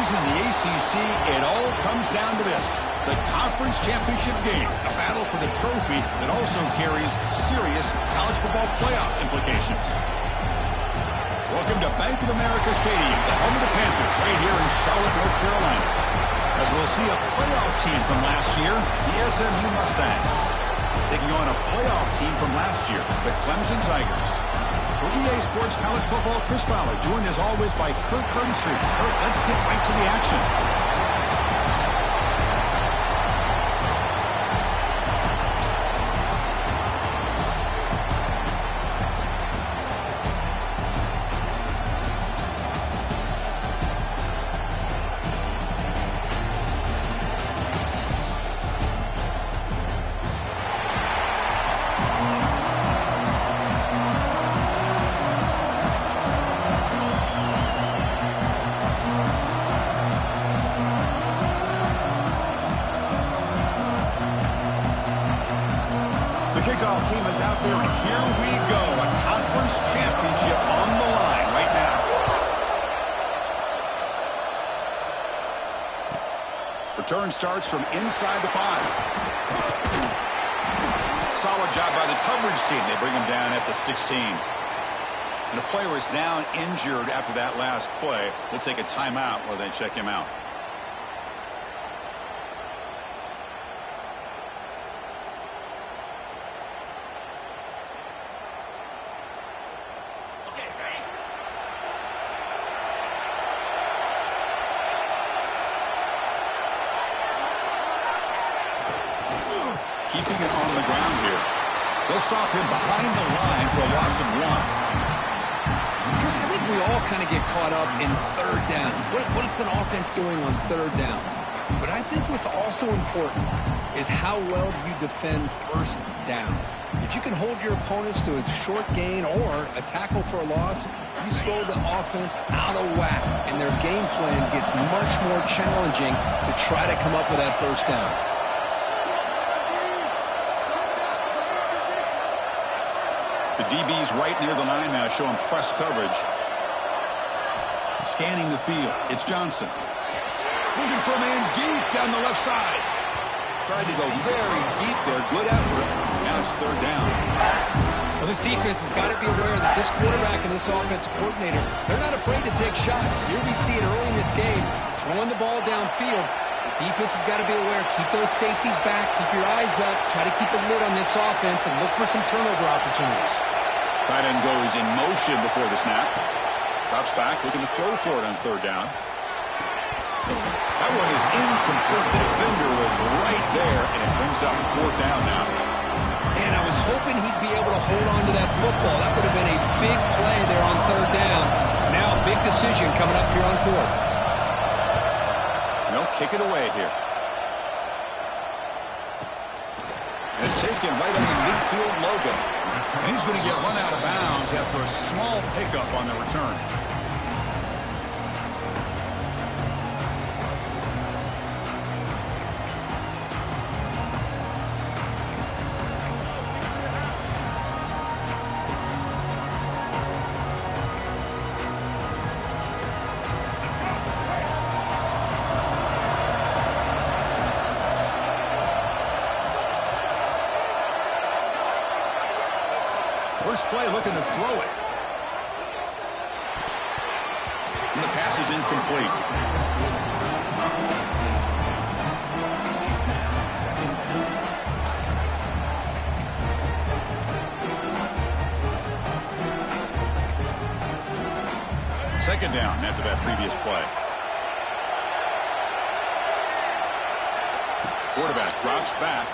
season in the ACC, it all comes down to this. The conference championship game, a battle for the trophy that also carries serious college football playoff implications. Welcome to Bank of America Stadium, the home of the Panthers, right here in Charlotte, North Carolina. As we'll see a playoff team from last year, the SMU Mustangs, taking on a playoff team from last year, the Clemson Tigers. For EA Sports College Football, Chris Fowler, joined as always by Kirk Street. Kirk, let's get right to the action. Kickoff team is out there, and here we go. A conference championship on the line right now. Return starts from inside the 5. Solid job by the coverage team. They bring him down at the 16. And the player is down injured after that last play. We'll take a timeout while they check him out. Keeping it on the ground here. They'll stop him behind the line for a loss of 1. Chris, I think we all kind of get caught up in third down. What's an offense doing on third down? But I think what's also important is how well you defend first down. If you can hold your opponents to a short gain or a tackle for a loss, you throw the offense out of whack, and their game plan gets much more challenging to try to come up with that first down. The DB's right near the line now, showing press coverage. Scanning the field, it's Johnson. Looking for a man deep down the left side. Tried to go very deep there, good effort. Now it's third down. Well, this defense has got to be aware that this quarterback and this offensive coordinator, they're not afraid to take shots. Here we see it early in this game, throwing the ball downfield. The defense has got to be aware. Keep those safeties back. Keep your eyes up. Try to keep a lid on this offense and look for some turnover opportunities. Tight end goes in motion before the snap. Drops back, looking to throw for it on third down. That one is incomplete. The defender was right there, and it brings up fourth down now. And I was hoping he'd be able to hold on to that football. That would have been a big play there on third down. Now a big decision coming up here on fourth. They'll kick it away here. And it's taken right on the midfield logo. And he's going to get run out of bounds after a small pickup on the return. First play looking to throw it. And the pass is incomplete. Second down after that previous play. Quarterback drops back.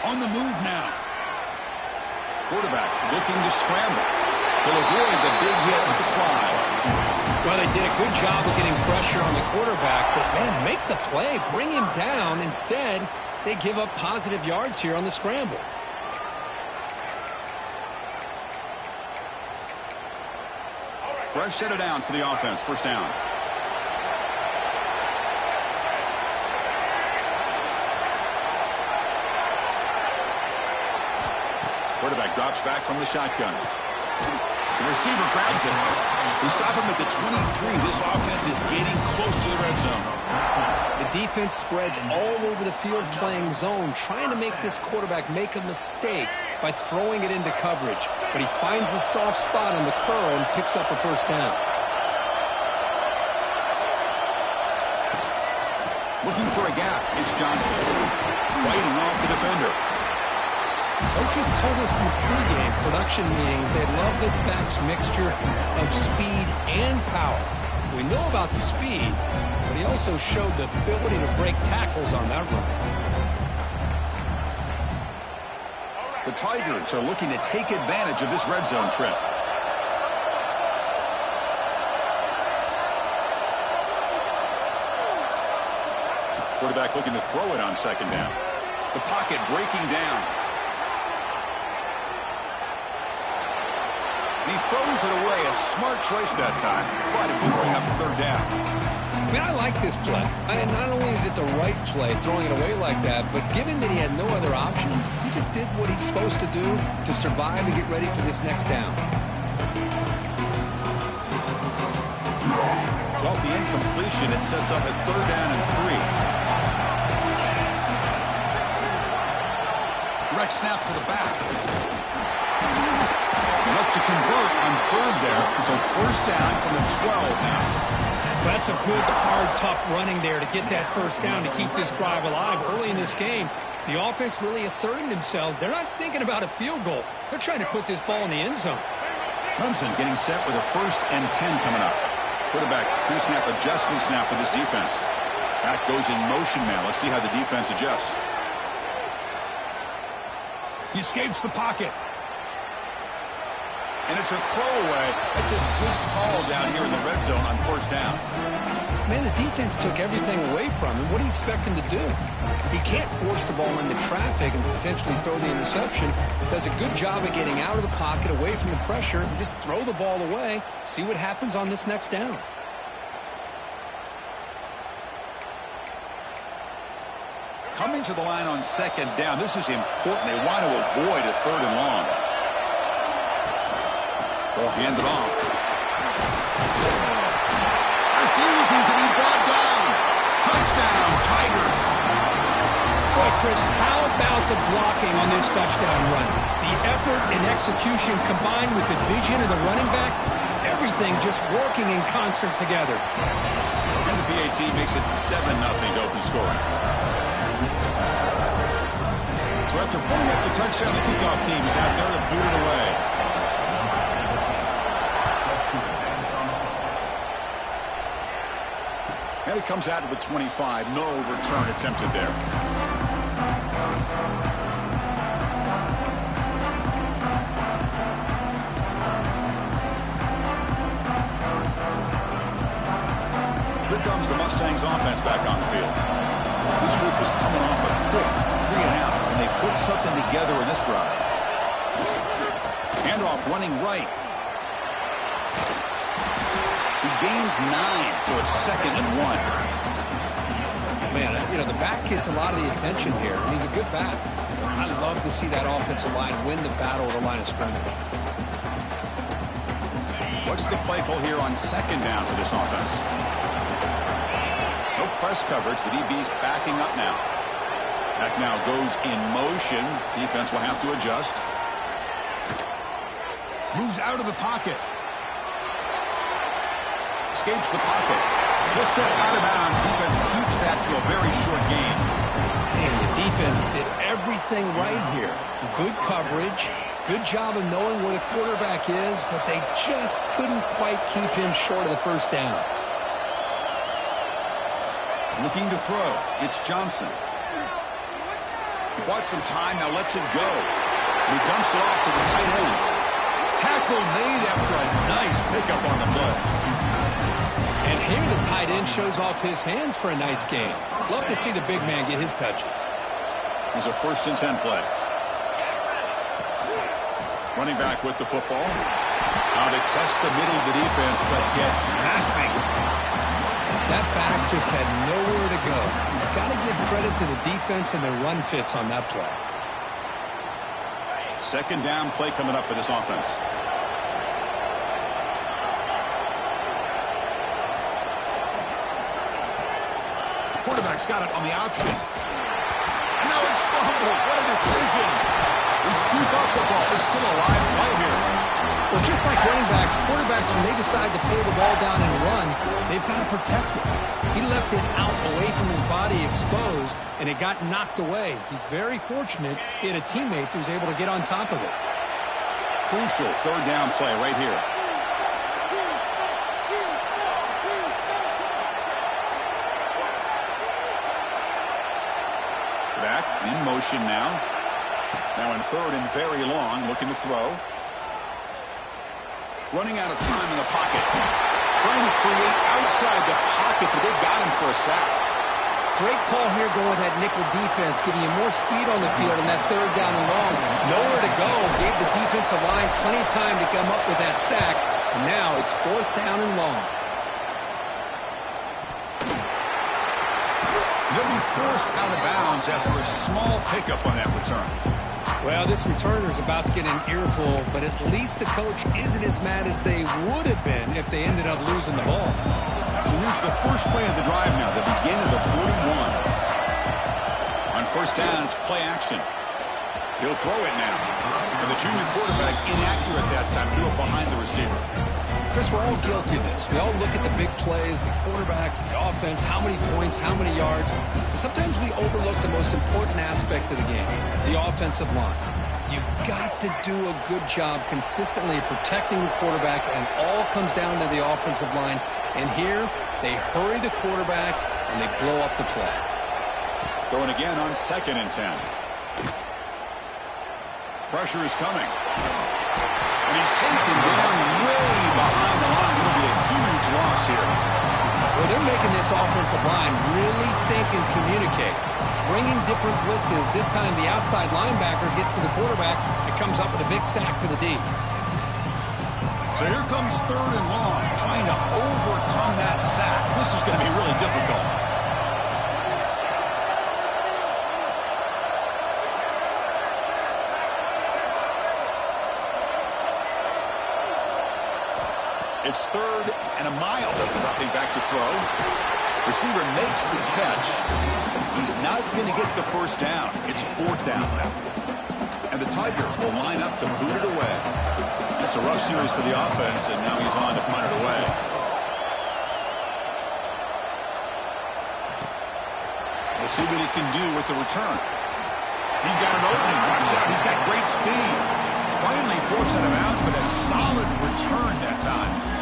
On the move now. Quarterback looking to scramble. He'll avoid the big hit with the slide. Well, they did a good job of getting pressure on the quarterback, but, man, make the play. Bring him down. Instead, they give up positive yards here on the scramble. Fresh set of downs for the offense. First down. Quarterback drops back from the shotgun. The receiver grabs it. They stop him at the 23. This offense is getting close to defense spreads all over the field playing zone, trying to make this quarterback make a mistake by throwing it into coverage. But he finds the soft spot on the curl and picks up a first down. Looking for a gap. It's Johnson. Fighting off the defender. Coaches told us in the pregame production meetings they love this back's mixture of speed and power. We know about the speed, but he also showed the ability to break tackles on that run. The Tigers are looking to take advantage of this red zone trip. Quarterback looking to throw it on second down. The pocket breaking down. And he throws it away. A smart choice that time. Try to bring up third down. I mean, I like this play. I mean, not only is it the right play, throwing it away like that, but given that he had no other option, he just did what he's supposed to do to survive and get ready for this next down. So off the incompletion, it sets up a third down and 3. Direct snap to the back. Enough to convert on third there. So first down from the 12 now. That's a good, hard, tough running there to get that first down to keep this drive alive early in this game. The offense really asserting themselves. They're not thinking about a field goal. They're trying to put this ball in the end zone. Clemson getting set with a 1st and 10 coming up. Quarterback pre-snap adjustments now for this defense. That goes in motion now. Let's see how the defense adjusts. He escapes the pocket. And it's a throwaway. That's a good call down here in the red zone on first down. Man, the defense took everything away from him. What do you expect him to do? He can't force the ball into traffic and potentially throw the interception. Does a good job of getting out of the pocket, away from the pressure, and just throw the ball away. See what happens on this next down. Coming to the line on second down. This is important. They want to avoid a third and long. Well, hand it off. Refusing to be brought down. Touchdown, Tigers. Boy, Chris, how about the blocking on this touchdown run? The effort and execution combined with the vision of the running back, everything just working in concert together. And the PAT makes it 7-0 to open scoring. So after putting up the touchdown, the kickoff team is out there to boot it away. And it comes out to the 25. No return attempted there. Here comes the Mustangs offense back on the field. This group was coming off a quick 3 and out, and they put something together in this drive. Handoff running right. He gains 9, so it's 2nd and 1. Man, you know, the back gets a lot of the attention here. He's a good back. I love to see that offensive line win the battle at the line of scrimmage. What's the play call here on second down for this offense? No press coverage. The DB's backing up now. Back now goes in motion. Defense will have to adjust. Moves out of the pocket. Escapes the pocket. He'll step out of bounds. Defense keeps that to a very short gain. Man, the defense did everything right here. Good coverage. Good job of knowing where the quarterback is, but they just couldn't quite keep him short of the first down. Looking to throw. It's Johnson. He bought some time, now lets it go. And he dumps it off to the tight end. Tackle made after a nice pickup on the play. And here the tight end shows off his hands for a nice gain. Love to see the big man get his touches. Here's a 1st and 10 play. Running back with the football. Now they test the middle of the defense, but get nothing. That back just had nowhere to go. Got to give credit to the defense and their run fits on that play. 2nd down play coming up for this offense. Quarterback's got it on the option. And now it's fumbled. What a decision. We scoop up the ball. It's still a live play here. Well, just like running backs, quarterbacks, when they decide to pull the ball down and run, they've got to protect it. He left it out away from his body exposed, and it got knocked away. He's very fortunate he had a teammate who was able to get on top of it. Crucial third down play right here. Back in motion now. Now in third and very long, looking to throw. Running out of time in the pocket. Trying to create outside the pocket, but they've got him for a sack. Great call here going with that nickel defense, giving you more speed on the field in that third down and long. Nowhere to go. Gave the defensive line plenty of time to come up with that sack. And now it's fourth down and long. They'll be forced out of bounds after a small pickup on that return. Well, this returner's about to get an earful, but at least the coach isn't as mad as they would have been if they ended up losing the ball. So here's the first play of the drive now, the beginning of the 41. On first down, it's play action. He'll throw it now. And the junior quarterback inaccurate that time, threw it behind the receiver. Chris, we're all guilty of this. We all look at the big plays, the quarterbacks, the offense, how many points, how many yards. And sometimes we overlook the most important aspect of the game, the offensive line. You've got to do a good job consistently protecting the quarterback, and all comes down to the offensive line. And here, they hurry the quarterback, and they blow up the play. Throwing again on 2nd and 10. Pressure is coming. And he's taken down way behind the line. It'll be a huge loss here. Well, they're making this offensive line really think and communicate. Bringing different blitzes. This time the outside linebacker gets to the quarterback. It comes up with a big sack for the D. So here comes third and long, trying to overcome that sack. This is going to be really difficult. It's third and a mile. Dropping back to throw. Receiver makes the catch. He's not going to get the first down. It's fourth down now. And the Tigers will line up to boot it away. That's a rough series for the offense, and now he's on to punt it away. We'll see what he can do with the return. He's got an opening. Watch out. He's got great speed. Finally forced out of bounds with a solid return that time.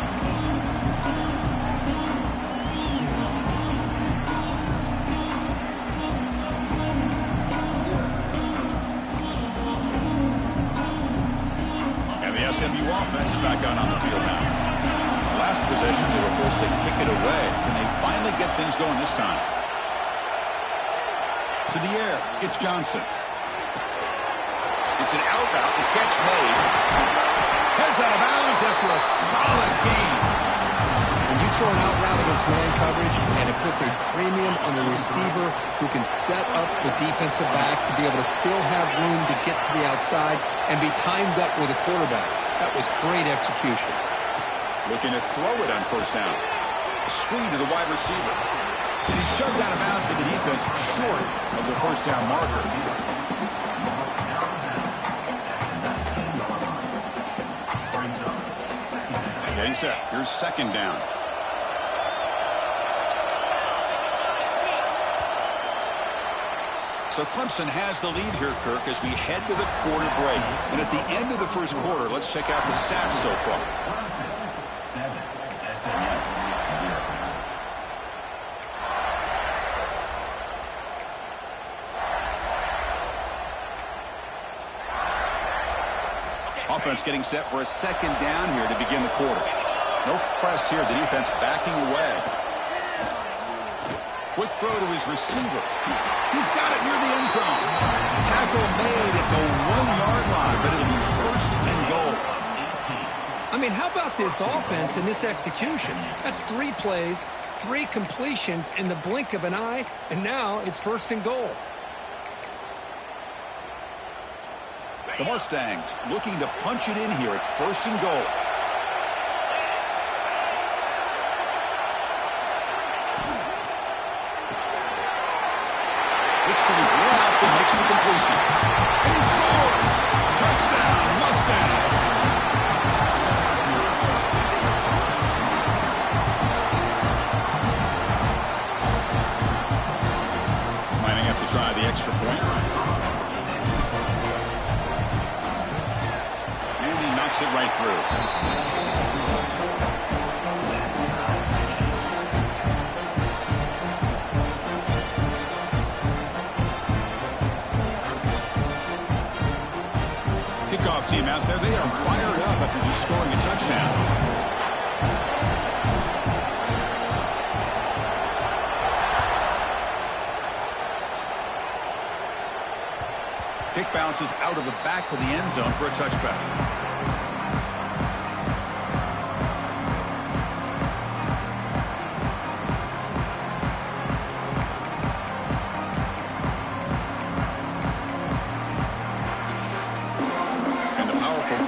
SMU offense is back out on the field now. Last possession, they were forced to kick it away. Can they finally get things going this time? To the air, it's Johnson. It's an out route, the catch made. Heads out of bounds after a solid gain. When you throw an out route against man coverage, and it puts a premium on the receiver who can set up the defensive back to be able to still have room to get to the outside and be timed up with a quarterback. That was great execution. Looking to throw it on first down. A screen to the wide receiver. And he's shoved out of bounds by the defense short of the first down marker. Getting set. Here's second down. So Clemson has the lead here, Kirk, as we head to the quarter break. And at the end of the first quarter, let's check out the stats so far. Offense getting set for a second down here to begin the quarter. No press here. The defense backing away. Quick throw to his receiver. He's got it near the end zone. Tackle made at the 1-yard line, but it'll be first and goal. I mean, how about this offense and this execution? That's 3 plays, 3 completions in the blink of an eye, and now it's first and goal. The Mustangs looking to punch it in here. It's first and goal. Looks to his left and makes the completion. And he scores! Touchdown, Mustangs! Might have to try the extra point. And he knocks it right through. Kickoff team out there, they are fired up after just scoring a touchdown. Kick bounces out of the back of the end zone for a touchback.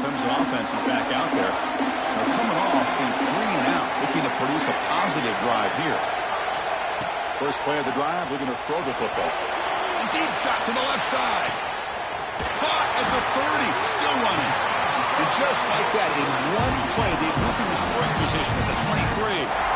Clemson offense is back out there. They're coming off in 3 and out, looking to produce a positive drive here. First play of the drive, looking to throw the football. A deep shot to the left side. Caught at the 30, still running. And just like that, in one play, they moved into scoring position at the 23.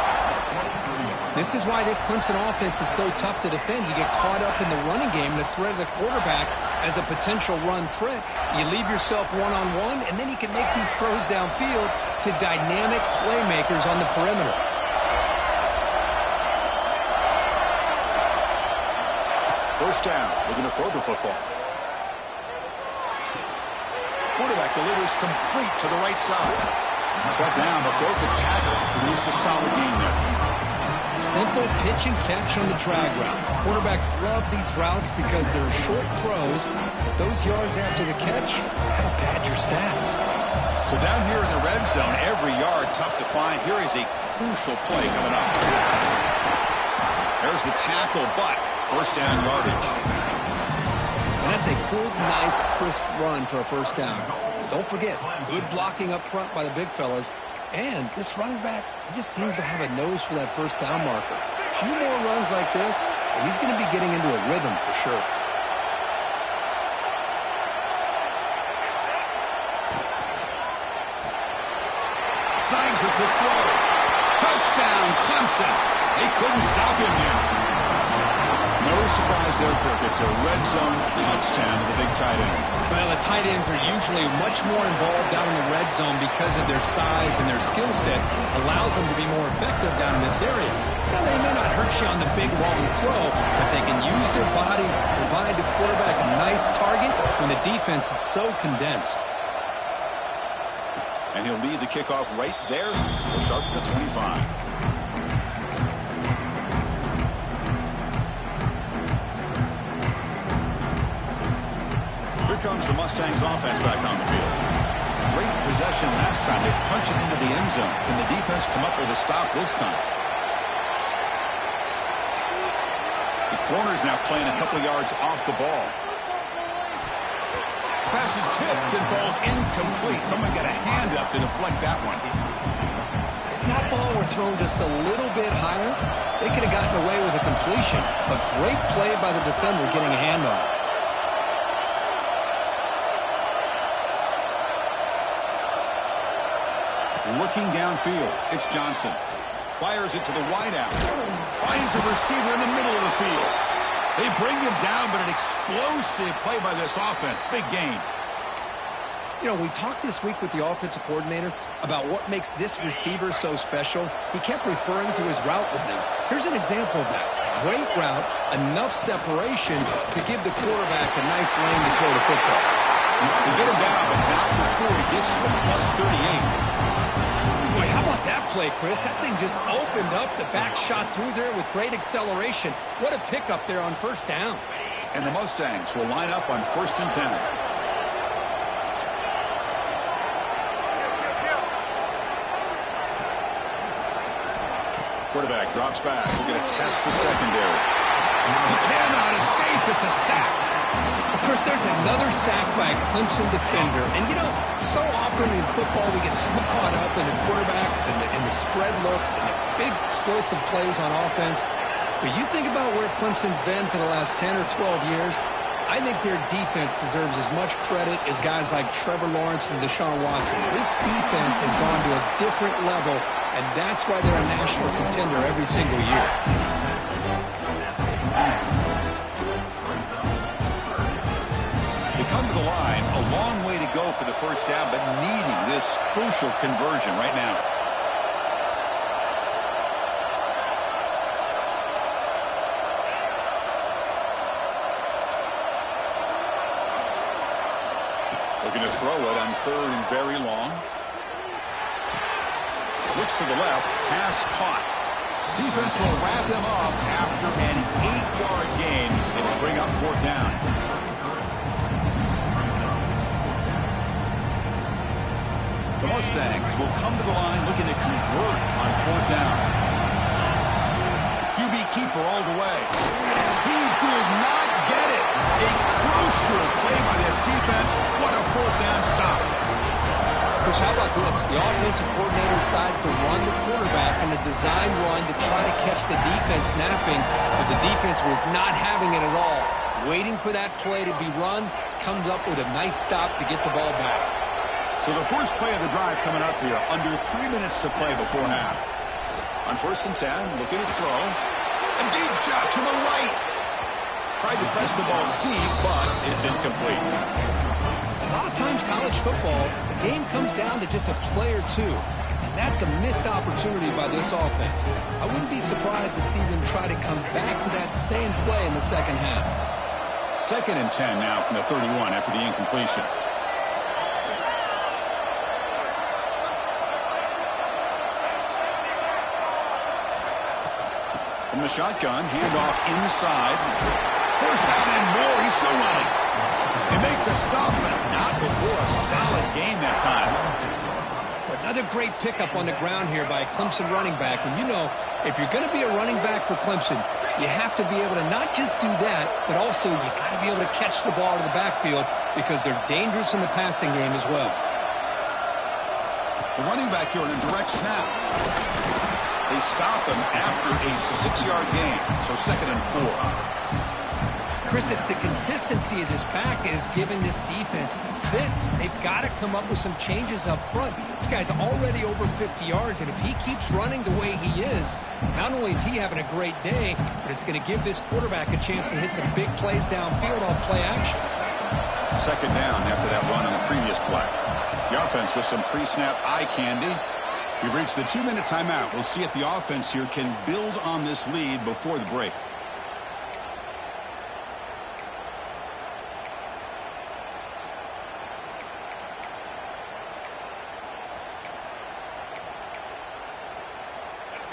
This is why this Clemson offense is so tough to defend. You get caught up in the running game and the threat of the quarterback as a potential run threat. You leave yourself one-on-one, and then you can make these throws downfield to dynamic playmakers on the perimeter. First down, looking to throw the football. Quarterback delivers complete to the right side. Brought down, but broke the tackle. Produced a solid gain there. Simple pitch and catch on the drag route. Quarterbacks love these routes because they're short throws. Those yards after the catch kind of pad your stats. So down here in the red zone, every yard tough to find. Here is a crucial play coming up. There's the tackle, but first down yardage. And that's a good, nice, crisp run for a first down. Don't forget, good blocking up front by the big fellas. And this running back, he just seems to have a nose for that first down marker. A few more runs like this, and he's going to be getting into a rhythm for sure. Signs a quick throw. Touchdown, Clemson. They couldn't stop him there. No surprise there, Kirk. It's a red zone touchdown to the big tight end. Well, the tight ends are usually much more involved down in the red zone because of their size and their skill set allows them to be more effective down in this area. Now, they may not hurt you on the big long throw, but they can use their bodies, provide the quarterback a nice target when the defense is so condensed. And he'll lead the kickoff right there. He'll start at the 25. Here comes the Mustangs offense back on the field. Great possession last time. They punch it into the end zone. Can the defense come up with a stop this time? The corner's now playing a couple yards off the ball. Pass is tipped and falls incomplete. Someone got a hand up to deflect that one. If that ball were thrown just a little bit higher, they could have gotten away with a completion. But great play by the defender getting a hand on it. Looking downfield, it's Johnson. Fires it to the wideout. Finds a receiver in the middle of the field. They bring him down, but an explosive play by this offense. Big gain. You know, we talked this week with the offensive coordinator about what makes this receiver so special. He kept referring to his route running. Here's an example of that. Great route, enough separation to give the quarterback a nice lane to throw the football. They get him down, but not before he gets to the +38. Boy, how about that play, Chris? That thing just opened up. The back shot through there with great acceleration. What a pickup there on first down. And the Mustangs will line up on 1st and 10. Quarterback drops back. We're going to test the secondary. He cannot escape. It's a sack. Of course, there's another sack by a Clemson defender. And, you know, so often in football we get so caught up in the quarterbacks and the spread looks and the big explosive plays on offense. But you think about where Clemson's been for the last 10 or 12 years, I think their defense deserves as much credit as guys like Trevor Lawrence and Deshaun Watson. This defense has gone to a different level, and that's why they're a national contender every single year. They come to the line, a long way to go for the first down, but needing this crucial conversion right now. Looking to throw it on 3rd and very long. Looks to the left. Pass caught. Defense will wrap him up after an 8-yard gain. It will bring up 4th down. The Mustangs will come to the line looking to convert on 4th down. QB keeper all the way. He did not get it. A crucial play by this defense. What a 4th down stop. Chris, how about this? The offensive coordinator decides to run the quarterback in a design run to try to catch the defense napping, but the defense was not having it at all. Waiting for that play to be run, comes up with a nice stop to get the ball back. So the first play of the drive coming up here, under 3 minutes to play before half. On 1st and 10, looking to throw. A deep shot to the right. Tried to press the ball deep, but it's incomplete. A lot of times college football, the game comes down to just a play or two. And that's a missed opportunity by this offense. I wouldn't be surprised to see them try to come back to that same play in the second half. 2nd and 10 now from the 31 after the incompletion. From the shotgun, handoff inside. 1st down and more. He's still running. They make the stop, but not before a solid gain that time. Another great pickup on the ground here by a Clemson running back. And you know, if you're going to be a running back for Clemson, you have to be able to not just do that, but also you got to be able to catch the ball to the backfield because they're dangerous in the passing game as well. The running back here on a direct snap. They stop him after a 6-yard gain, so 2nd and 4. Chris, it's the consistency of this pack is giving this defense fits. They've got to come up with some changes up front. This guy's already over 50 yards, and if he keeps running the way he is, not only is he having a great day, but it's going to give this quarterback a chance to hit some big plays downfield off play action. 2nd down after that run on the previous play. The offense with some pre-snap eye candy. We've reached the 2-minute timeout. We'll see if the offense here can build on this lead before the break.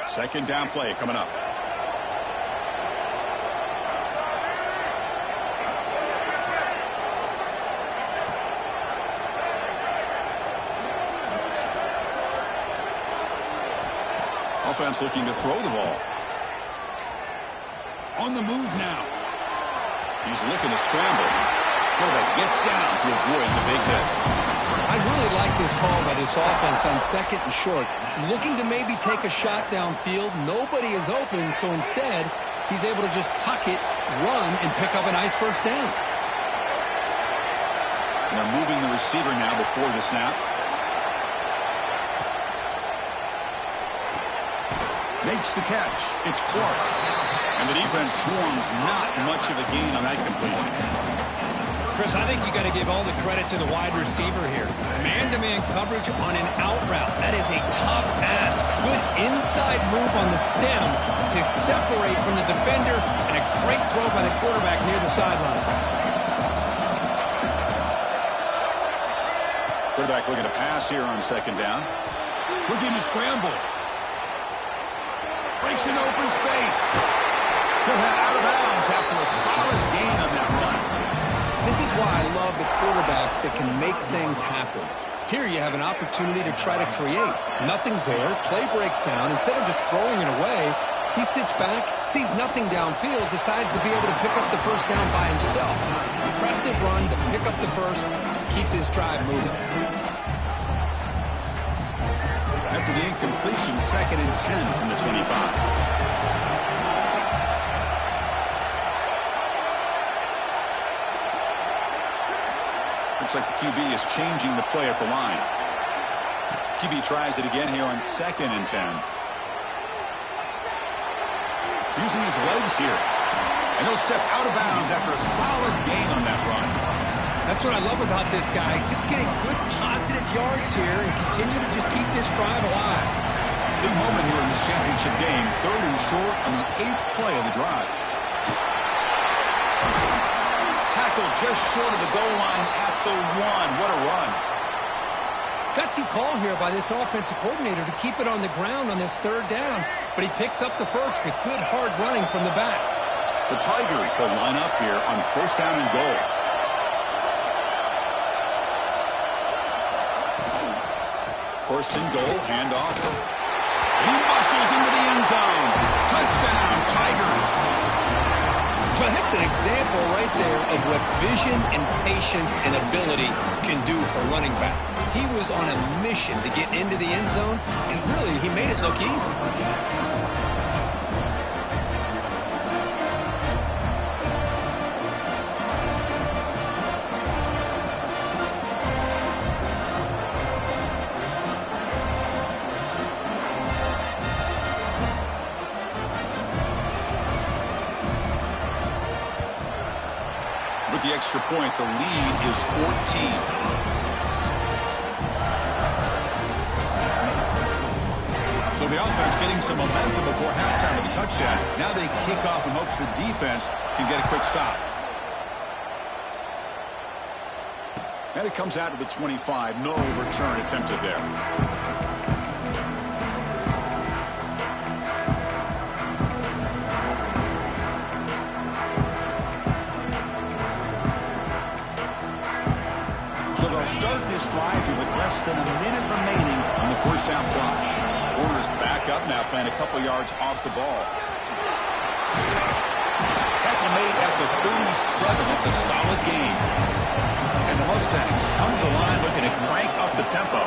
Second down play coming up. Offense looking to throw the ball. On the move now. He's looking to scramble. Quarterback gets down to avoid the big hit. I really like this call by this offense on 2nd and short. Looking to maybe take a shot downfield. Nobody is open, so instead, he's able to just tuck it, run, and pick up a nice 1st down. And they're moving the receiver now before the snap. Makes the catch. It's Clark. And the defense swarms not much of a gain on that completion. Chris, I think you got to give all the credit to the wide receiver here. Man-to-man coverage on an out route. That is a tough ask. Good inside move on the stem to separate from the defender, and a great throw by the quarterback near the sideline. Quarterback looking to pass here on 2nd down. Looking to scramble. Breaks an open space. He'll head out of bounds after a solid gain on that run. This is why I love the quarterbacks that can make things happen. Here you have an opportunity to try to create. Nothing's there. Play breaks down. Instead of just throwing it away, he sits back, sees nothing downfield, decides to be able to pick up the 1st down by himself. Impressive run to pick up the 1st, keep this drive moving. After the incompletion, 2nd and 10 from the 25. Looks like the QB is changing the play at the line. QB tries it again here on 2nd and 10. Using his legs here. And he'll step out of bounds after a solid gain on that run. That's what I love about this guy. Just getting good positive yards here and continue to just keep this drive alive. Big moment here in this championship game. 3rd and short on the 8th play of the drive. Tackle just short of the goal line at the 1. What a run. Gutsy call here by this offensive coordinator to keep it on the ground on this 3rd down. But he picks up the first with good hard running from the back. The Tigers will line up here on 1st down and goal. First and goal, handoff. And he muscles into the end zone. Touchdown, Tigers. Well, that's an example right there of what vision and patience and ability can do for a running back. He was on a mission to get into the end zone, and really, he made it look easy. With the extra point, the lead is 14. So the offense getting some momentum before halftime with a touchdown. Now they kick off in hopes the defense can get a quick stop. And it comes out to the 25. No return attempted there. Start this drive here with less than a minute remaining on the 1st half clock. Warner's back up now, playing a couple yards off the ball. Tackle made at the 37. That's a solid gain. And the Mustangs come to the line looking to crank up the tempo.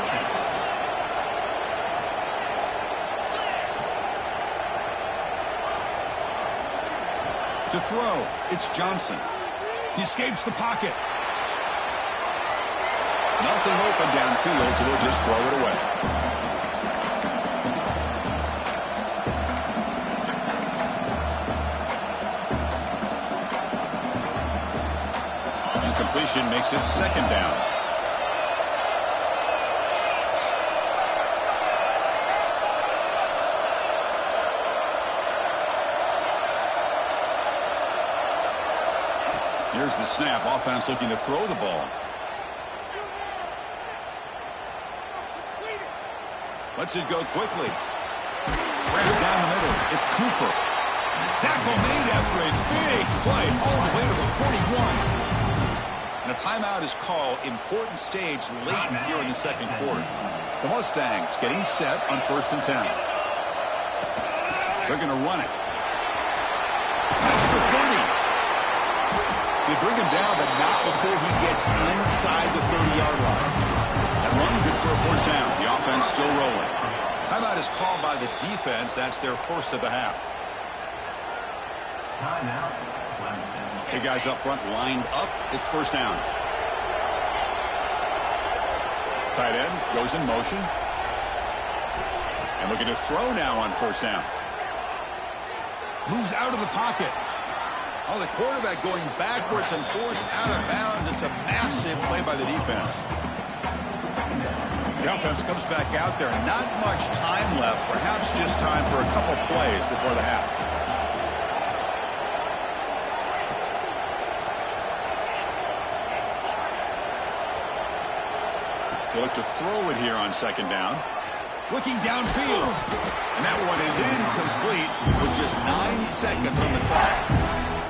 To throw, it's Johnson. He escapes the pocket. Nothing open downfield, so they'll just throw it away. Incompletion makes it 2nd down. Here's the snap. Offense looking to throw the ball. Lets it go quickly. Right down the middle. It's Cooper. Tackle made after a big play all the way to the 41. And a timeout is called. Important stage late here in the 2nd quarter. The Mustangs getting set on 1st and 10. They're going to run it. That's the 30. They bring him down, but not before he gets inside the 30-yard line. That run good for a 1st down. The offense still rolling. Timeout is called by the defense. That's their 1st of the half. Timeout, Clemson. Big guys up front lined up. It's 1st down. Tight end goes in motion. And looking to throw now on 1st down. Moves out of the pocket. Oh, the quarterback going backwards and forced out of bounds. It's a massive play by the defense. The offense comes back out there. Not much time left. Perhaps just time for a couple plays before the half. They look to throw it here on 2nd down. Looking downfield. And that one is incomplete with just 9 seconds on the clock.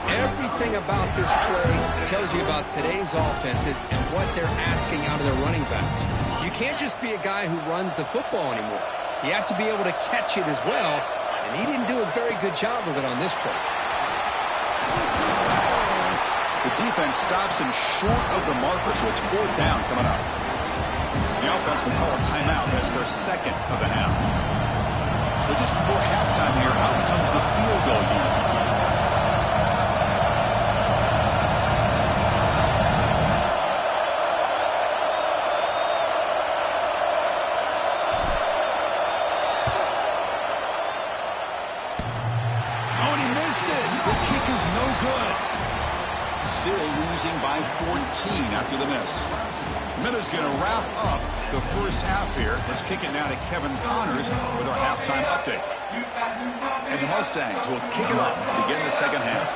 Everything about this play tells you about today's offenses and what they're asking out of their running backs. You can't just be a guy who runs the football anymore. You have to be able to catch it as well, and he didn't do a very good job of it on this play. The defense stops him short of the marker, so it's 4th down coming up. The offense will call a timeout. That's their 2nd of the half. So just before halftime here, out comes the field goal unit. still losing by 14 after the miss. Miller's going to wrap up the first half here. Let's kick it now to Kevin Connors with our halftime update. And the Mustangs will kick it off to begin the second half.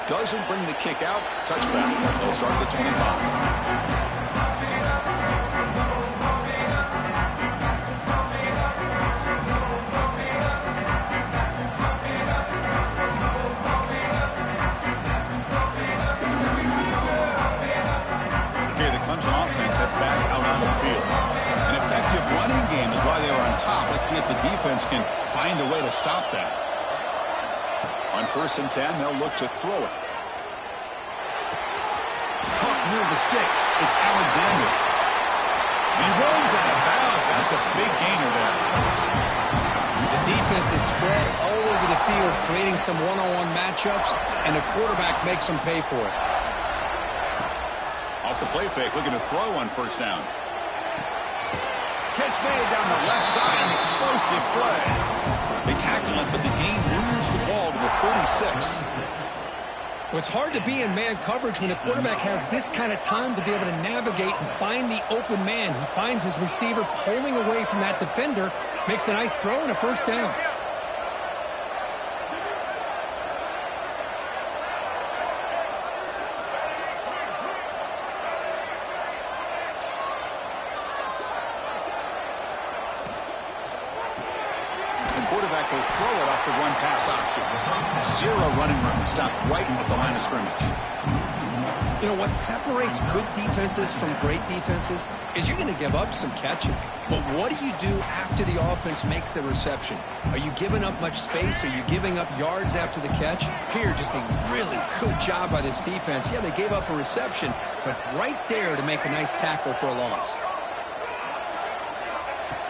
Doesn't bring the kick out. Touchback. They'll start at the 25. Clemson offense heads back out onto the field. An effective running game is why they were on top. Let's see if the defense can find a way to stop that. On 1st and 10, they'll look to throw it. Caught near the sticks. It's Alexander. He runs out of bounds. That's a big gainer there. The defense is spread all over the field, creating some one-on-one matchups, and the quarterback makes them pay for it. Off the play fake, looking to throw on 1st down. Catch made down the left side, an explosive play. They tackle it, but the game moves the ball to the 36. Well, it's hard to be in man coverage when the quarterback has this kind of time to be able to navigate and find the open man. He finds his receiver pulling away from that defender, makes a nice throw and a 1st down. Quarterback will throw it off the run-pass option. 0 running room. Stopped right at the line of scrimmage. You know, what separates good defenses from great defenses is you're going to give up some catches. But what do you do after the offense makes the reception? Are you giving up much space? Are you giving up yards after the catch? Here, just a really good job by this defense. Yeah, they gave up a reception, but right there to make a nice tackle for a loss.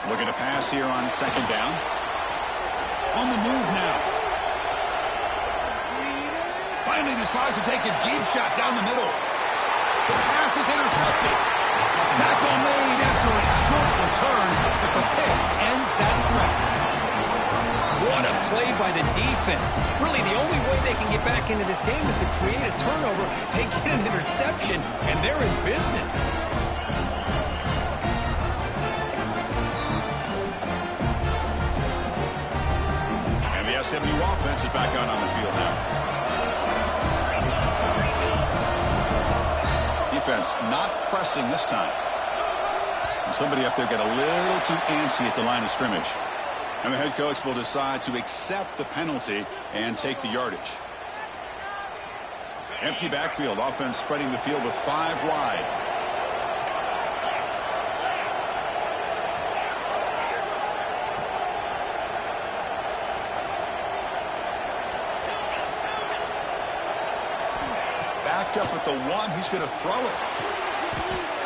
Looking to pass here on 2nd down. On the move now. Finally decides to take a deep shot down the middle. The pass is intercepted. Tackle made after a short return, but the pick ends that threat. What a play by the defense. Really, the only way they can get back into this game is to create a turnover. They get an interception, and they're in business. SMU offense is back out on the field now. Defense not pressing this time. And somebody up there got a little too antsy at the line of scrimmage. And the head coach will decide to accept the penalty and take the yardage. Empty backfield. Offense spreading the field with 5 wide. Up at the 1, he's going to throw it.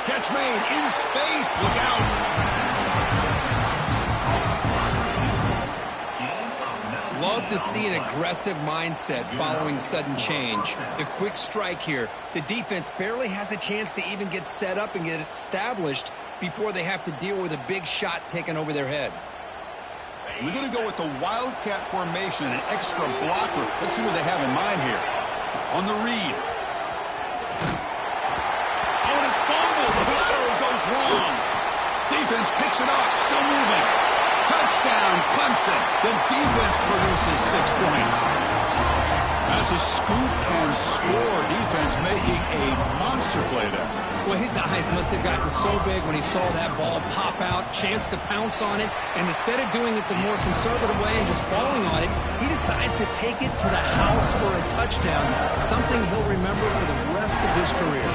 Catch made in space. Look out. Love to see an aggressive mindset following sudden change. The quick strike here. The defense barely has a chance to even get set up and get established before they have to deal with a big shot taken over their head. We're going to go with the Wildcat formation and an extra blocker. Let's see what they have in mind here. On the read. Wrong. Defense picks it up, still moving. Touchdown, Clemson. The defense produces 6 points. That's a scoop and score. Defense making a monster play there. Well, his eyes must have gotten so big when he saw that ball pop out, chance to pounce on it, and instead of doing it the more conservative way and just falling on it, he decides to take it to the house for a touchdown, something he'll remember for the rest of his career.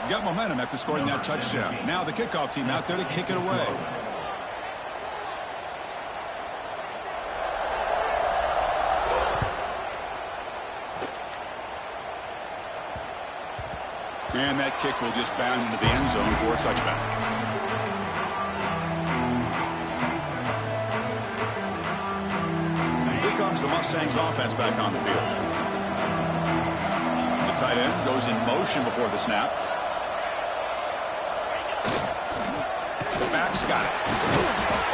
Got momentum after scoring that touchdown. Now the kickoff team out there to kick it away. And that kick will just bound into the end zone for a touchback. Here comes the Mustangs offense back on the field. The tight end goes in motion before the snap. The back's got it.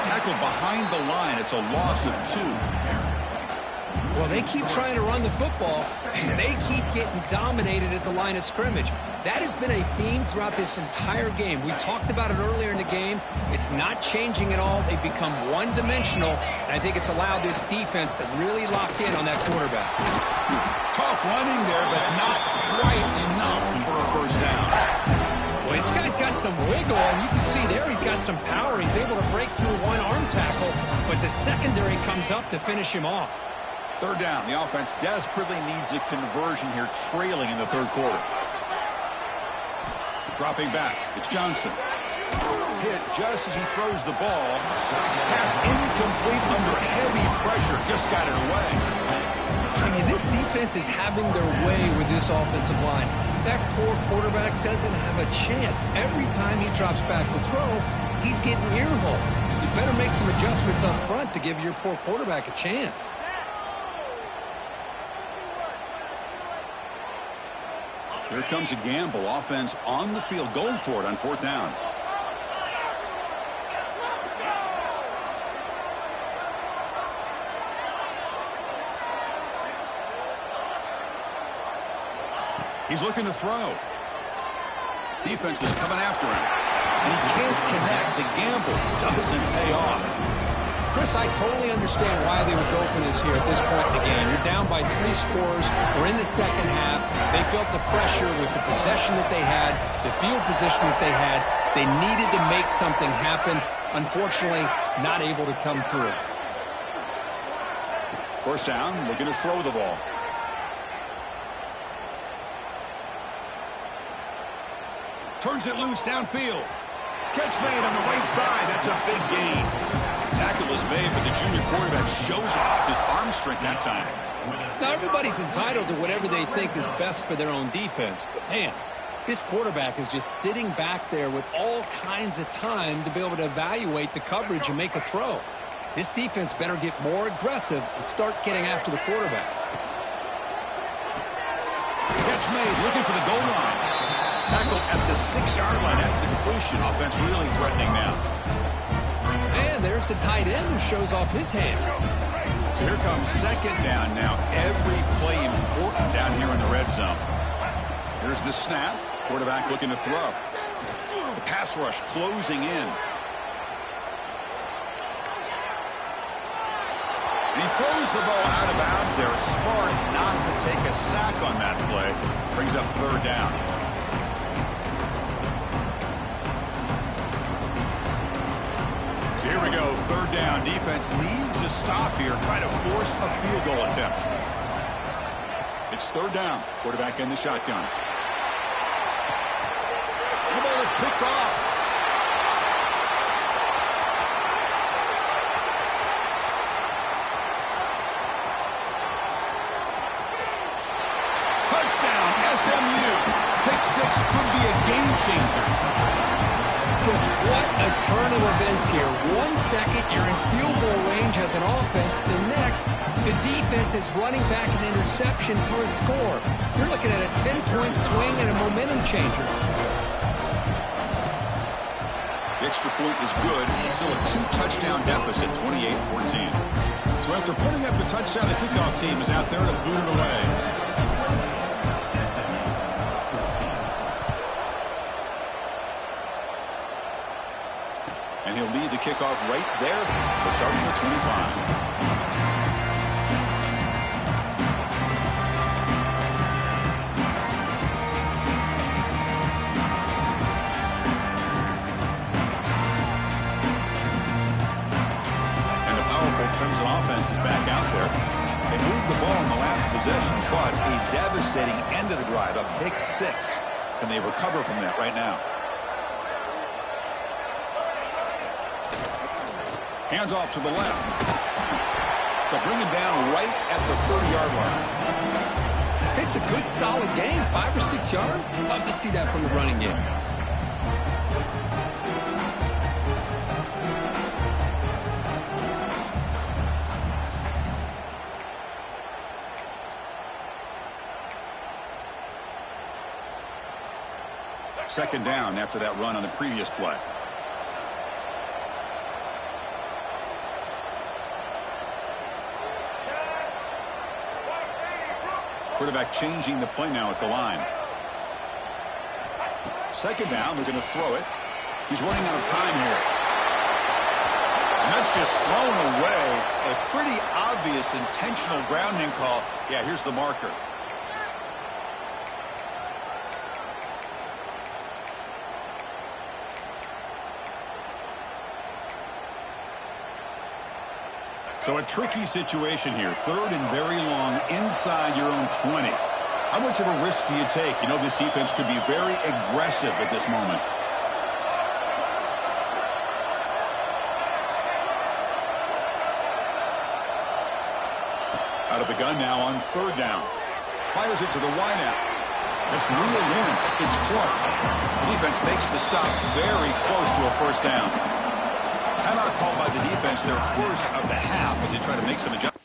Tackled behind the line. It's a loss of 2. Well, they keep trying to run the football, and they keep getting dominated at the line of scrimmage. That has been a theme throughout this entire game. We talked about it earlier in the game. It's not changing at all. They've become one-dimensional, and I think it's allowed this defense to really lock in on that quarterback. Tough running there, but not quite enough for a first down. Well, this guy's got some wiggle, and you can see there he's got some power. He's able to break through one arm tackle, but the secondary comes up to finish him off. Third down. The offense desperately needs a conversion here, trailing in the third quarter. Dropping back. It's Johnson. Hit just as he throws the ball. Pass incomplete under heavy pressure. Just got it away. I mean, this defense is having their way with this offensive line. That poor quarterback doesn't have a chance. Every time he drops back to throw, he's getting earholed. You better make some adjustments up front to give your poor quarterback a chance. Here comes a gamble. Offense on the field, going for it on fourth down. He's looking to throw. Defense is coming after him. And he can't connect. The gamble doesn't pay off. Chris, I totally understand why they would go for this here at this point in the game. You're down by 3 scores. We're in the second half. They felt the pressure with the possession that they had, the field position that they had. They needed to make something happen. Unfortunately, not able to come through. First down, looking to throw the ball. Turns it loose downfield. Catch made on the right side. That's a big gain. Tackle is made, but the junior quarterback shows off his arm strength that time. Now, everybody's entitled to whatever they think is best for their own defense. But, man, this quarterback is just sitting back there with all kinds of time to be able to evaluate the coverage and make a throw. This defense better get more aggressive and start getting after the quarterback. Catch made, looking for the goal line. Tackled at the 6-yard line after the completion. Offense really threatening now. And there's the tight end who shows off his hands. So here comes second down now. Every play important down here in the red zone. Here's the snap. Quarterback looking to throw. The pass rush closing in. And he throws the ball out of bounds there. Smart not to take a sack on that play. Brings up third down. So here we go, third down. Defense needs a stop here. Try to force a field goal attempt. It's third down. Quarterback in the shotgun. The ball is picked off. Touchdown, SMU. Pick 6 could be a game changer. Chris, what a turn of events here. 1 second, you're in field goal range as an offense. The next, the defense is running back an interception for a score. You're looking at a 10-point swing and a momentum changer. The extra point is good. Still a 2-touchdown deficit, 28-14. So after putting up a touchdown, the kickoff team is out there to boot it away. And he'll lead the kickoff right there to start from the 25. And the powerful Clemson offense is back out there. They moved the ball in the last possession, but a devastating end of the drive, a pick 6. And they recover from that right now. Hands off to the left. They'll bring him down right at the 30-yard line. It's a good, solid game. 5 or 6 yards. Love to see that from the running game. Second down after that run on the previous play. Quarterback changing the play now at the line. Second down, they're going to throw it. He's running out of time here. And that's just thrown away. A pretty obvious intentional grounding call. Yeah, here's the marker. So a tricky situation here. Third and very long inside your own 20. How much of a risk do you take? You know, this defense could be very aggressive at this moment. Out of the gun now on third down. Fires it to the wideout. That's real wind. It's Clark. Defense makes the stop very close to a first down. Timeout called by the defense, their first of the half, as they try to make some adjustments.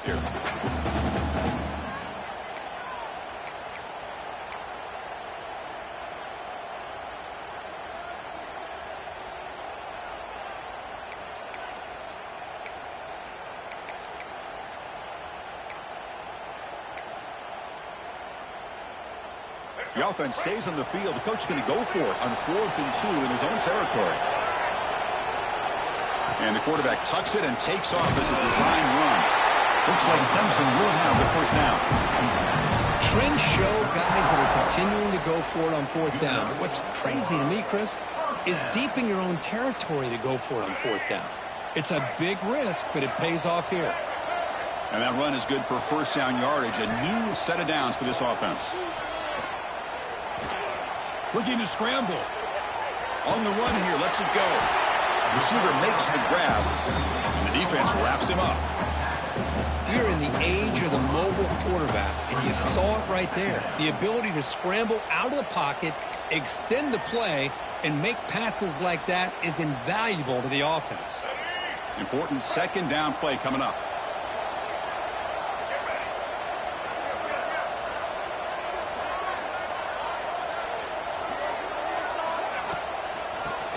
Here. The offense stays on the field. The coach is going to go for it on 4th and 2 in his own territory. And the quarterback tucks it and takes off as a design run. Looks like Clemson will have the first down. Trends show guys that are continuing to go for it on 4th down. But what's crazy to me, Chris, is deep in your own territory to go for it on 4th down. It's a big risk, but it pays off here. And that run is good for first down yardage. A new set of downs for this offense. Looking to scramble. On the run here, lets it go. Receiver makes the grab, and the defense wraps him up. We're in the age of the mobile quarterback, and you saw it right there. The ability to scramble out of the pocket, extend the play, and make passes like that is invaluable to the offense. Important second down play coming up.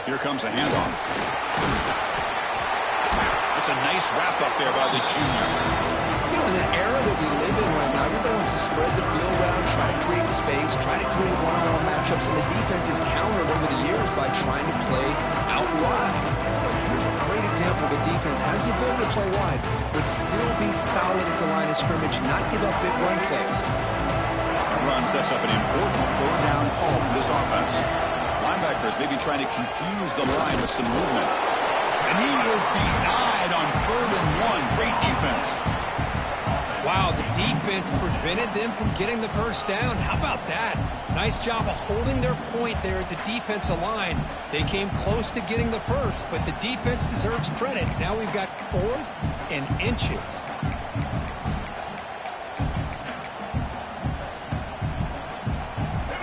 Here comes a handoff. That's a nice wrap up there by the junior. You know, in the era that we live in right now, everybody wants to spread the field around, try to create space, try to create one-on-one matchups, and the defense is countered over the years by trying to play out wide. But here's a great example. The defense has the ability to play wide, but still be solid at the line of scrimmage, not give up big run plays. That run sets up an important third down call for this offense. Linebackers maybe trying to confuse the line with some movement. And he is denied on 3rd and 1. Great defense. Wow, the defense prevented them from getting the first down. How about that? Nice job of holding their point there at the defensive line. They came close to getting the first, but the defense deserves credit. Now we've got 4th and inches.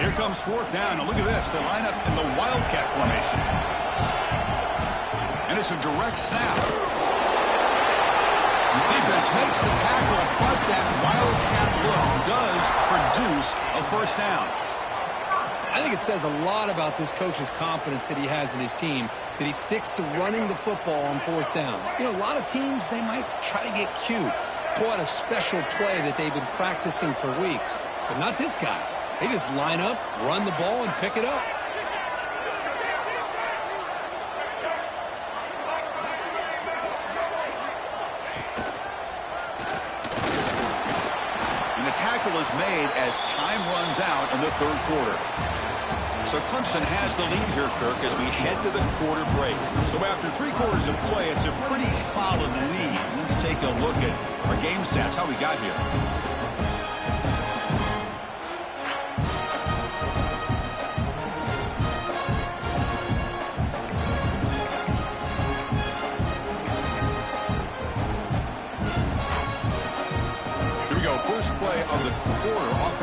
Here comes 4th down, and look at this. They line up in the Wildcat formation. And it's a direct snap. The defense makes the tackle, but that Wildcat look does produce a first down. I think it says a lot about this coach's confidence that he has in his team, that he sticks to running the football on 4th down. You know, a lot of teams, they might try to get cute, pull out a special play that they've been practicing for weeks, but not this guy. They just line up, run the ball, and pick it up. And the tackle is made as time runs out in the 3rd quarter. So Clemson has the lead here, Kirk, as we head to the quarter break. So after 3 quarters of play, it's a pretty solid lead. Let's take a look at our game stats, how we got here.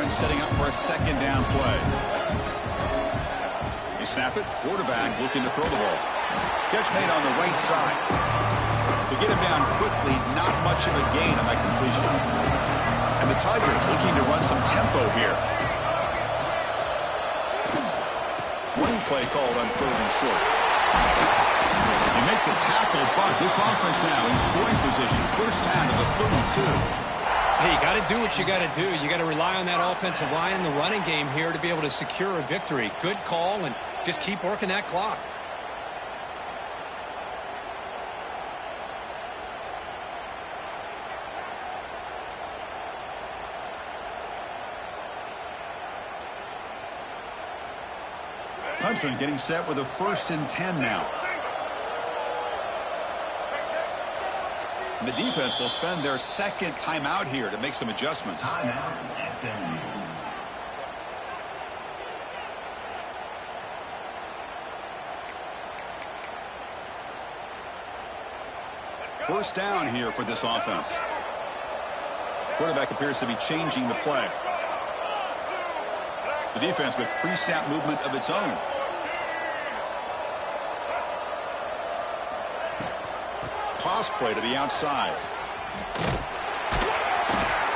offense setting up for a second down play. They snap it. Quarterback looking to throw the ball. Catch made on the right side. To get him down quickly, not much of a gain on that completion. And the Tigers looking to run some tempo here. Running play called on 3rd and short. They make the tackle, but this offense now in scoring position. First down to the 32. Hey, you got to do what you got to do. You got to rely on that offensive line, the running game here to be able to secure a victory. Good call, and just keep working that clock. Clemson getting set with a 1st and 10 now. And the defense will spend their second timeout here to make some adjustments. Timeout, SMU. First down here for this offense. Quarterback appears to be changing the play. The defense with pre-snap movement of its own. Toss play to the outside.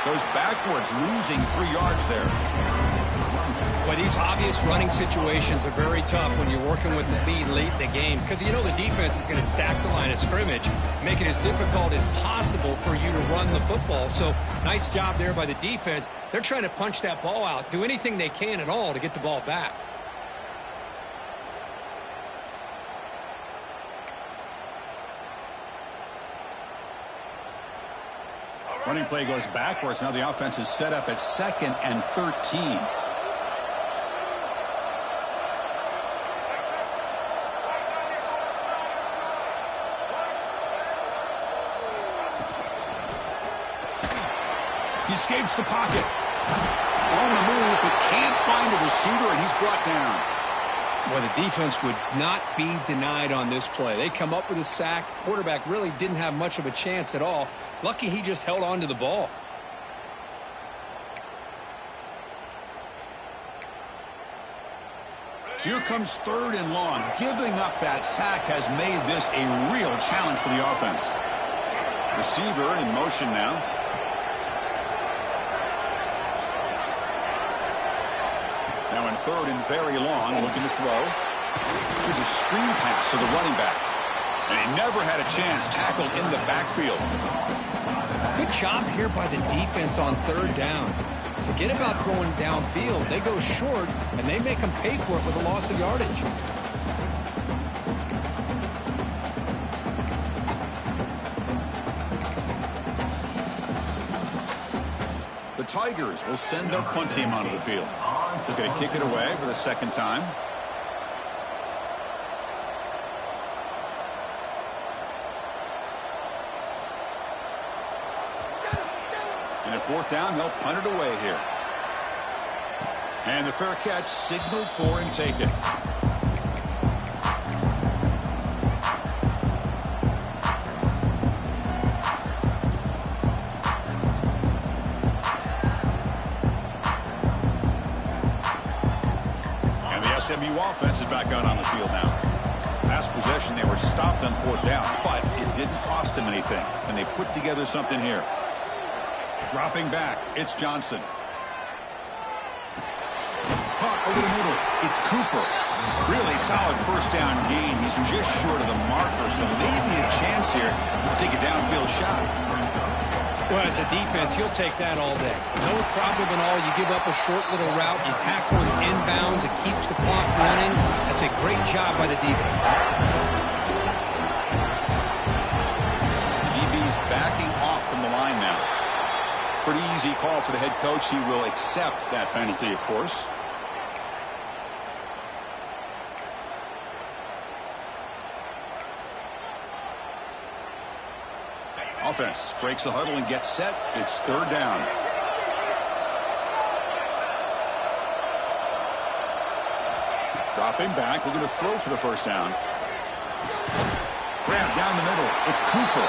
Goes backwards, losing 3 yards there. Boy, these obvious running situations are very tough when you're working with the lead late in the game because you know the defense is going to stack the line of scrimmage, make it as difficult as possible for you to run the football. So nice job there by the defense. They're trying to punch that ball out, do anything they can at all to get the ball back. Running play goes backwards. Now the offense is set up at 2nd and 13. He escapes the pocket. On the move, but can't find a receiver, and he's brought down. Well, the defense would not be denied on this play. They come up with a sack. Quarterback really didn't have much of a chance at all. Lucky he just held on to the ball. So here comes 3rd and long. Giving up that sack has made this a real challenge for the offense. Receiver in motion now. Now in 3rd and very long, looking to throw. Here's a screen pass to the running back. And he never had a chance, tackled in the backfield. Good job here by the defense on 3rd down. Forget about throwing downfield. They go short, and they make them pay for it with a loss of yardage. The Tigers will send their punt team onto the field. They're going to kick it away for the 2nd time. And at 4th down, they'll punt it away here. And the fair catch signaled for and taken. And the SMU offense is back out on the field now. Last possession, they were stopped on 4th down, but it didn't cost them anything. And they put together something here. Dropping back, it's Johnson. Caught over the middle, it's Cooper. Really solid 1st down gain. He's just short of the marker, so maybe a chance here to take a downfield shot. Well, as a defense, you'll take that all day. No problem at all. You give up a short little route, you tackle it inbounds, it keeps the clock running. That's a great job by the defense. DB's backing off from the line now. Pretty easy call for the head coach. He will accept that penalty, of course. Offense breaks the huddle and gets set. It's 3rd down. Dropping back, looking to throw for the 1st down. Grab down the middle. It's Cooper.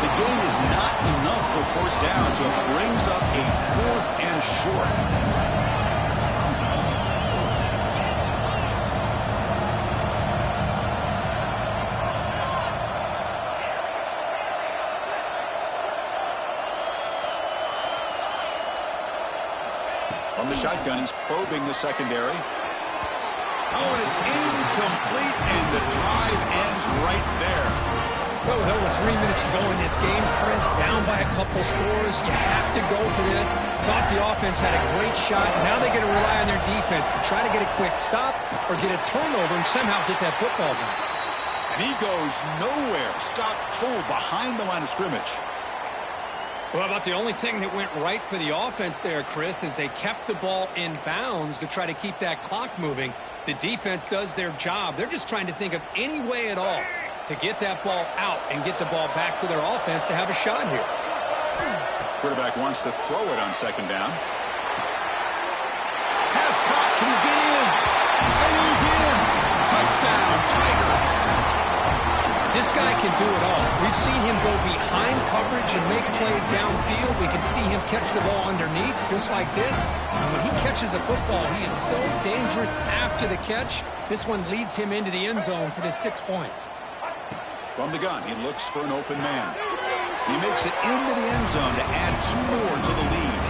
The gain is not enough for first down, so it brings up a 4th and short. From the shotgun, he's probing the secondary. Oh, and it's incomplete, and the drive ends right there. Well, with 3 minutes to go in this game, Chris, down by a couple scores, you have to go for this. Thought the offense had a great shot. Now they got to rely on their defense to try to get a quick stop or get a turnover and somehow get that football back. And he goes nowhere. Stopped cold behind the line of scrimmage. Well, about the only thing that went right for the offense there, Chris, is they kept the ball in bounds to try to keep that clock moving. The defense does their job. They're just trying to think of any way at all to get that ball out and get the ball back to their offense to have a shot here. Quarterback wants to throw it on 2nd down. Pass caught. Can he get in? And he's in. Touchdown, Tigers. This guy can do it all. We've seen him go behind coverage and make plays downfield. We can see him catch the ball underneath just like this. And when he catches a football, he is so dangerous after the catch. This one leads him into the end zone for the 6 points. From the gun, he looks for an open man. He makes it into the end zone to add 2 more to the lead.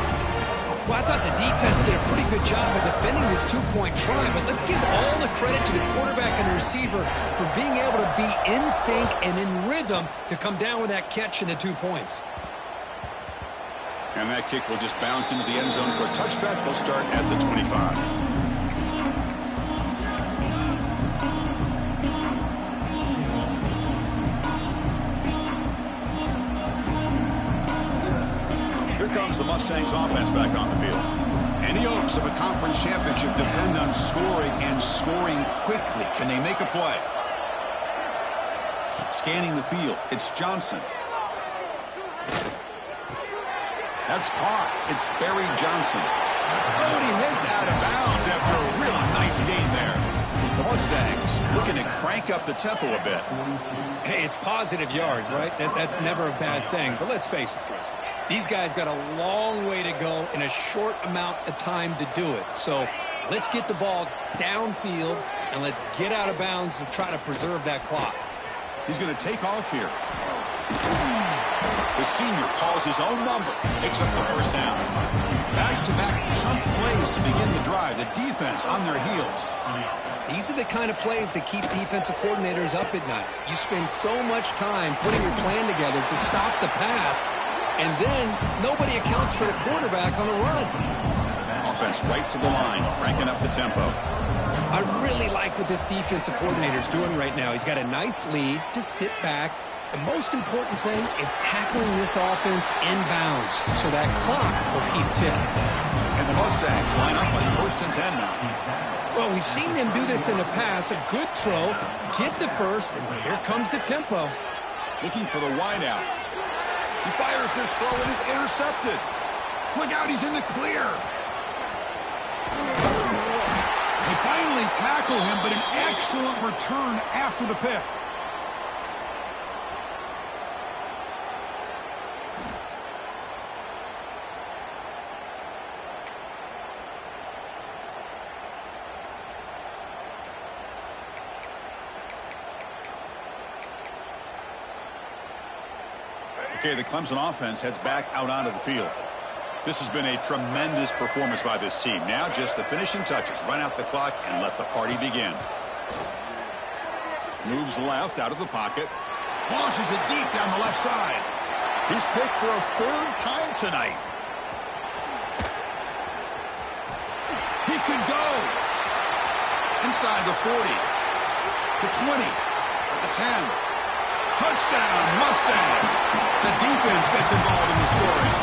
Well, I thought the defense did a pretty good job of defending this 2-point try, but let's give all the credit to the quarterback and the receiver for being able to be in sync and in rhythm to come down with that catch and the 2 points. And that kick will just bounce into the end zone for a touchback. They'll start at the 25. Comes the Mustangs offense back on the field. Any hopes of a conference championship depend on scoring and scoring quickly. Can they make a play? Scanning the field, it's Johnson. That's caught. It's Barry Johnson. Oh, and he heads out of bounds after a really nice gain there. The Mustangs looking to crank up the tempo a bit. Hey, it's positive yards, right? That's never a bad thing. But let's face it, Chris. These guys got a long way to go in a short amount of time to do it. So let's get the ball downfield, and let's get out of bounds to try to preserve that clock. He's going to take off here. The senior calls his own number, picks up the first down. Back-to-back chunk plays to begin the drive. The defense on their heels. These are the kind of plays that keep defensive coordinators up at night. You spend so much time putting your plan together to stop the pass, and then nobody accounts for the quarterback on a run. Offense right to the line, cranking up the tempo. I really like what this defensive coordinator is doing right now. He's got a nice lead to sit back. The most important thing is tackling this offense inbounds so that clock will keep ticking. And the Mustangs line up on 1st and 10 now. Well, we've seen them do this in the past. A good throw, get the first, and here comes the tempo. Looking for the wideout. He fires this throw and is intercepted. Look out, he's in the clear. They finally tackle him, but an excellent return after the pick. Okay, the Clemson offense heads back out onto the field. This has been a tremendous performance by this team. Now just the finishing touches. Run out the clock and let the party begin. Moves left out of the pocket. Launches it deep down the left side. He's picked for a 3rd time tonight. He could go. Inside the 40. The 20. At the 10. Touchdown, Mustangs. The defense gets involved in the scoring.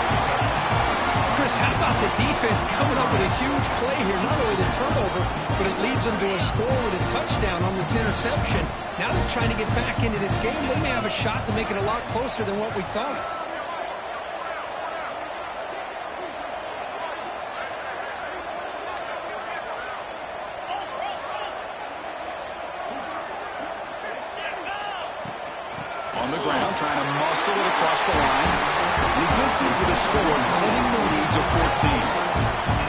Chris, how about the defense coming up with a huge play here? Not only the turnover, but it leads them to a score with a touchdown on this interception. Now they're trying to get back into this game. They may have a shot to make it a lot closer than what we thought. On the ground, trying to muscle it across the line. He gets it for the score, cutting the lead to 14.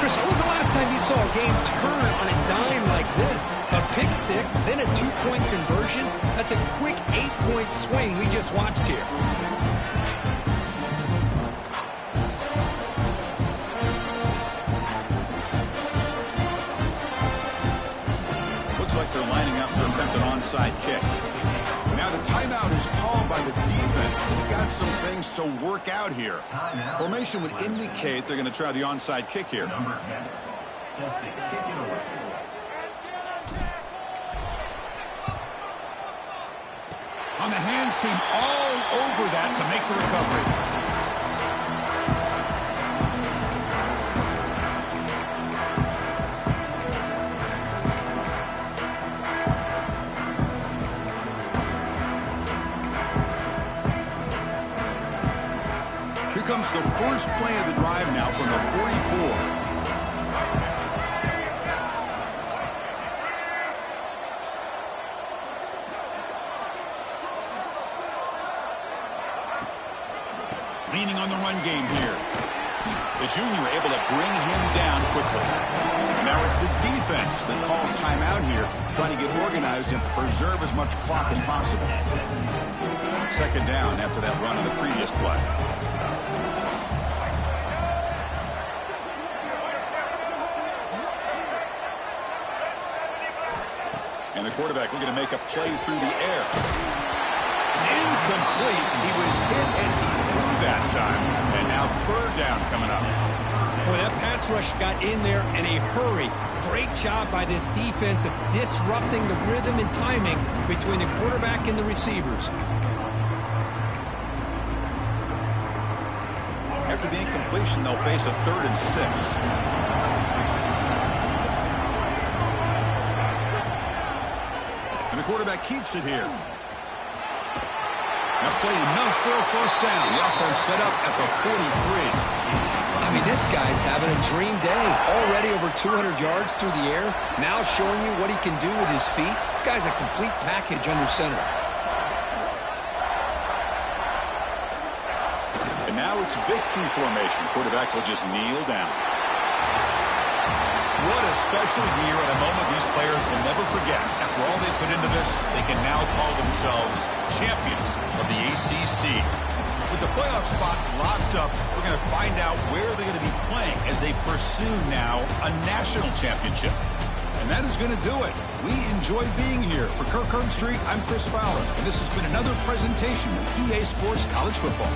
Chris, when was the last time you saw a game turn on a dime like this? A pick six, then a 2-point conversion? That's a quick 8-point swing we just watched here. Looks like they're lining up to attempt an onside kick. Now the timeout is called by the defense. They've got some things to work out here. Formation would indicate they're going to try the onside kick here. Number 10, set to kick it away. On the hands team, all over that to make the recovery. Here comes the first play of the drive now from the 44. Leaning on the run game here. The junior able to bring him down quickly. And now it's the defense that calls timeout here, trying to get organized and preserve as much clock as possible. Second down after that run on the previous play. And the quarterback looking to make a play through the air. It's incomplete. He was hit as he threw that time. And now third down coming up. Boy, that pass rush got in there in a hurry. Great job by this defense of disrupting the rhythm and timing between the quarterback and the receivers. After the incompletion, they'll face a 3rd and 6. And the quarterback keeps it here. That play enough for a first down. The offense set up at the 43. I mean, this guy's having a dream day. Already over 200 yards through the air. Now showing you what he can do with his feet. This guy's a complete package under center. And now it's victory formation. The quarterback will just kneel down. What a special year and a moment these players will never forget. After all they put into this, they can now call themselves champions of the ACC. With the playoff spot locked up, we're going to find out where they're going to be playing as they pursue now a national championship. And that is going to do it. We enjoyed being here. For Kirk Street, I'm Chris Fowler, and this has been another presentation of EA Sports College Football.